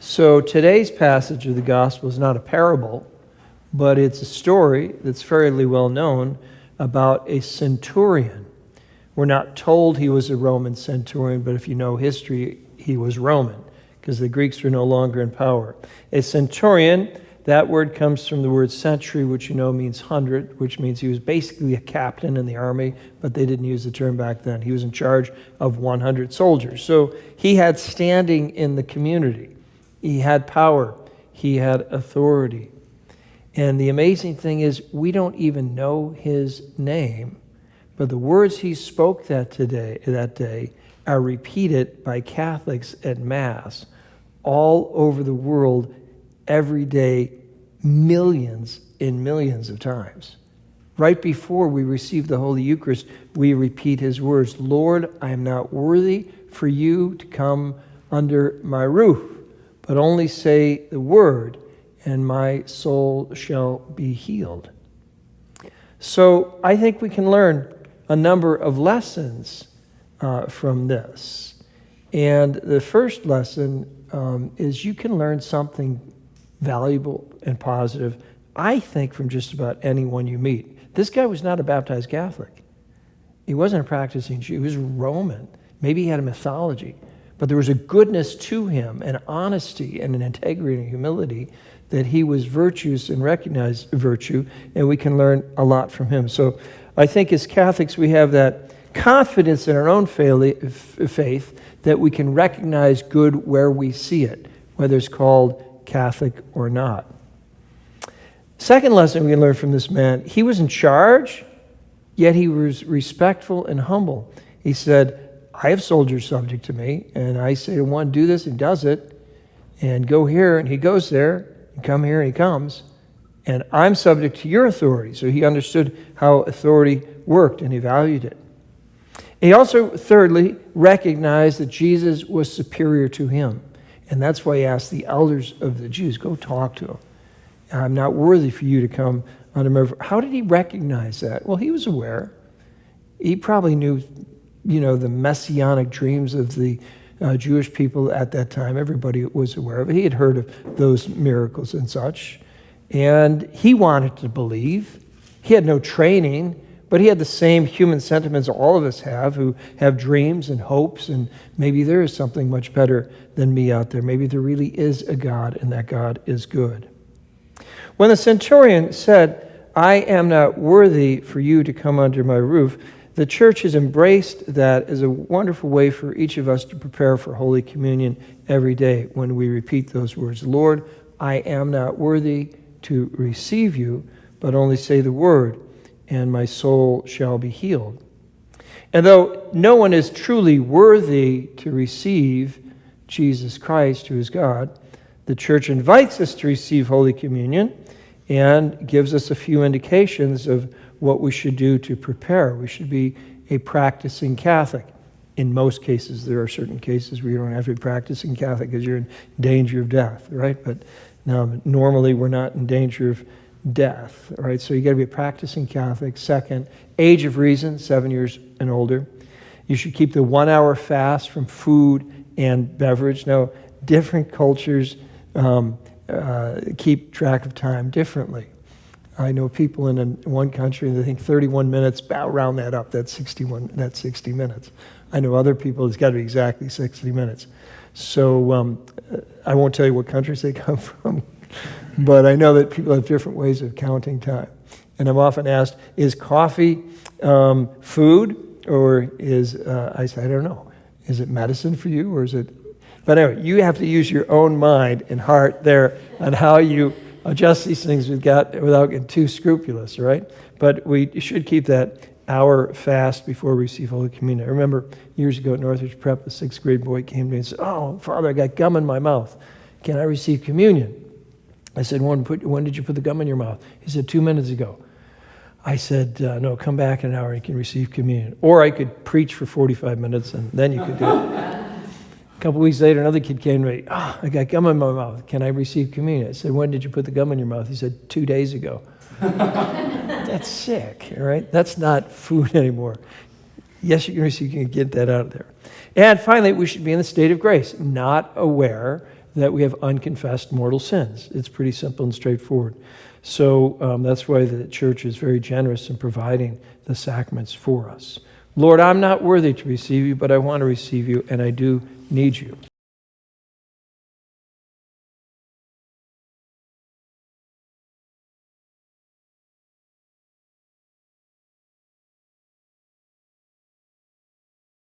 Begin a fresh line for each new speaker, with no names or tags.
So today's passage of the gospel is not a parable, but it's a story that's fairly well known about a centurion. We're not told he was a Roman centurion, but if you know history, he was Roman, because the Greeks were no longer in power. A centurion, that word comes from the word century, which you know means 100, which means he was basically a captain in the army, but they didn't use the term back then. He was in charge of 100 soldiers. So he had standing in the community. He had power. He had authority. And the amazing thing is, we don't even know his name, but the words he spoke that day are repeated by Catholics at Mass all over the world every day, millions and millions of times. Right before we receive the Holy Eucharist, we repeat his words, "Lord, I am not worthy for you to come under my roof, but only say the word, and my soul shall be healed." So I think we can learn a number of lessons from this. And the first lesson is you can learn something valuable and positive, I think, from just about anyone you meet. This guy was not a baptized Catholic. He wasn't a practicing Jew. He was Roman. Maybe he had a mythology. But there was a goodness to him, an honesty and an integrity and humility, that he was virtuous and recognized virtue, and we can learn a lot from him. So I think as Catholics we have that confidence in our own faith that we can recognize good where we see it, whether it's called Catholic or not. Second lesson we can learn from this man, he was in charge, yet he was respectful and humble. He said, I have soldiers subject to me, and I say to one, do this, and does it, and go here, and he goes there, and come here, and he comes, and I'm subject to your authority. So he understood how authority worked, and he valued it. He also, thirdly, recognized that Jesus was superior to him, and that's why he asked the elders of the Jews, go talk to him. I'm not worthy for you to come under my roof. How did he recognize that? Well, he was aware. He probably knew the messianic dreams of the Jewish people at that time. Everybody was aware of it. He had heard of those miracles and such. And he wanted to believe. He had no training, but he had the same human sentiments all of us have, who have dreams and hopes, and maybe there is something much better than me out there. Maybe there really is a God, and that God is good. When the centurion said, I am not worthy for you to come under my roof, the church has embraced that as a wonderful way for each of us to prepare for Holy Communion every day when we repeat those words. Lord, I am not worthy to receive you, but only say the word, and my soul shall be healed. And though no one is truly worthy to receive Jesus Christ, who is God, the church invites us to receive Holy Communion and gives us a few indications of what we should do to prepare. We should be a practicing Catholic. In most cases, there are certain cases where you don't have to be practicing Catholic because you're in danger of death, right? But normally we're not in danger of death, right? So you got to be a practicing Catholic. Second, age of reason, 7 years and older. You should keep the 1 hour fast from food and beverage. Now, different cultures keep track of time differently. I know people in one country, they think 31 minutes, round that up, that's 60 minutes. I know other people, it's got to be exactly 60 minutes. So I won't tell you what countries they come from, but I know that people have different ways of counting time. And I'm often asked, is coffee food, or is, I say, I don't know, is it medicine for you, or is it? But anyway, you have to use your own mind and heart there on how you adjust these things without getting too scrupulous, right? But we should keep that hour fast before we receive Holy Communion. I remember years ago at Northridge Prep, a 6th grade boy came to me and said, oh, Father, I got gum in my mouth. Can I receive communion? I said, when did you put the gum in your mouth? He said, 2 minutes ago. I said, no, come back in an hour and you can receive communion. Or I could preach for 45 minutes and then you could do it. A couple weeks later, another kid came to me, I got gum in my mouth. Can I receive communion? I said, when did you put the gum in your mouth? He said, 2 days ago. That's sick, all right? That's not food anymore. Yes, you can get that out of there. And finally, we should be in the state of grace, not aware that we have unconfessed mortal sins. It's pretty simple and straightforward. So that's why the church is very generous in providing the sacraments for us. Lord, I'm not worthy to receive you, but I want to receive you, and I do need you.